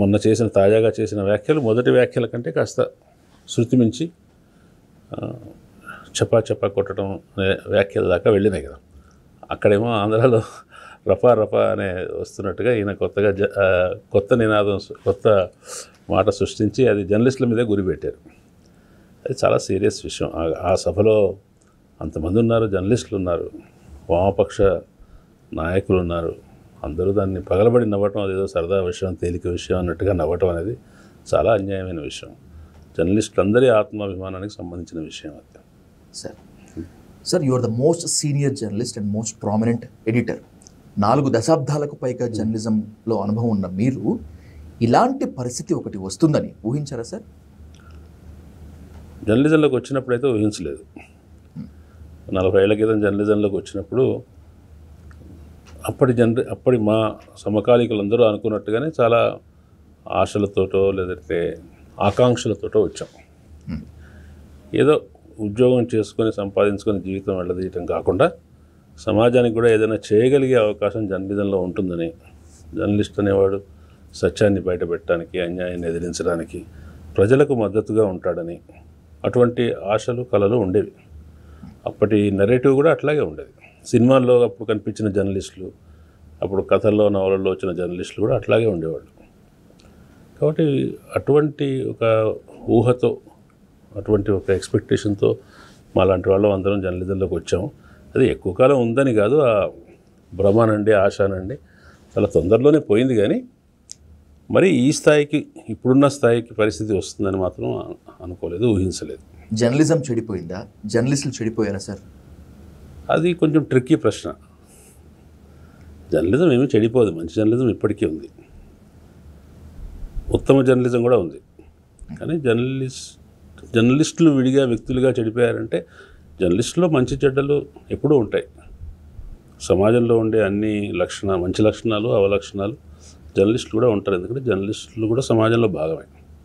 మొన్న తాజాగా చేసిన వ్యాఖ్యలు మొదటి వ్యాఖ్యల కంటే కాస్త శృతి మించి చపా చపా కొట్టడం అనే వ్యాఖ్యల దాకా వెళ్ళినాయి కదా. అక్కడేమో ఆంధ్రాలో రఫా రఫా అనే వస్తున్నట్టుగా ఈయన కొత్త నినాదం, కొత్త మాట సృష్టించి అది జర్నలిస్టుల మీదే గురిపెట్టారు. అది చాలా సీరియస్ విషయం. ఆ సభలో అంతమంది ఉన్నారు, జర్నలిస్టులు ఉన్నారు, వామపక్ష నాయకులు ఉన్నారు. అందరూ దాన్ని పగలబడి నవ్వటం, అదేదో సరదా విషయం, తేలిక విషయం అన్నట్టుగా నవ్వటం అనేది చాలా అన్యాయమైన విషయం. జర్నలిస్టులందరి ఆత్మాభిమానానికి సంబంధించిన విషయం అది. Sir you are the most senior journalist and most prominent editor. 4 దశాబ్దాలకు పైగా జర్నలిజంలో అనుభవం ఉన్న మీరు ఇలాంటి పరిస్థితి ఒకటి వస్తుందని ఊహించారా సార్? జర్నలిజంలోకి వచ్చినప్పుడైతే ఊహించలేదు. 40 ఏళ్ల క్రితం జర్నలిజంలోకి వచ్చినప్పుడు అప్పటి మా సమకాలీకులందరూ అనుకున్నట్టుగానే చాలా ఆశలతోటో లేదంటే ఆకాంక్షలతోటో వచ్చాం. ఏదో ఉద్యోగం చేసుకొని సంపాదించుకొని జీవితం వెళ్ళదీయటం కాకుండా సమాజానికి కూడా ఏదైనా చేయగలిగే అవకాశం జర్నలిజంలో ఉంటుందని, జర్నలిస్ట్ అనేవాడు సత్యాన్ని బయటపెట్టడానికి, అన్యాయాన్ని ఎదిరించడానికి, ప్రజలకు మద్దతుగా ఉంటాడని అటువంటి ఆశలు కలలు ఉండేవి. అప్పటి నెరేటివ్ కూడా అట్లాగే ఉండేది. సినిమాల్లో అప్పుడు కనిపించిన జర్నలిస్టులు, అప్పుడు కథల్లో నవలల్లో వచ్చిన జర్నలిస్టులు కూడా అట్లాగే ఉండేవాళ్ళు. కాబట్టి అటువంటి ఒక ఊహతో, అటువంటి ఒక ఎక్స్పెక్టేషన్తో మాలాంటి వాళ్ళం అందరం జర్నలిజంలోకి వచ్చాము. అది ఎక్కువ కాలం ఉందని కాదు, ఆ భ్రమనండి, ఆశానండి చాలా తొందరలోనే పోయింది. కానీ మరి ఈ స్థాయికి, ఇప్పుడున్న స్థాయికి పరిస్థితి వస్తుందని మాత్రం అనుకోలేదు, ఊహించలేదు. జర్నలిజం చెడిపోయిందా? జర్నలిస్టులు చెడిపోయారా సార్? అది కొంచెం ట్రిక్కీ ప్రశ్న. జర్నలిజం ఏమీ చెడిపోదు, మంచి జర్నలిజం ఇప్పటికీ ఉంది, ఉత్తమ జర్నలిజం కూడా ఉంది. కానీ జర్నలిస్టులు విడిగా వ్యక్తులుగా చెడిపోయారంటే జర్నలిస్టులో మంచి చెడ్డలు ఎప్పుడూ ఉంటాయి. సమాజంలో ఉండే అన్ని మంచి లక్షణాలు, అవలక్షణాలు జర్నలిస్టులు కూడా ఉంటారు. ఎందుకంటే జర్నలిస్టులు కూడా సమాజంలో భాగమే.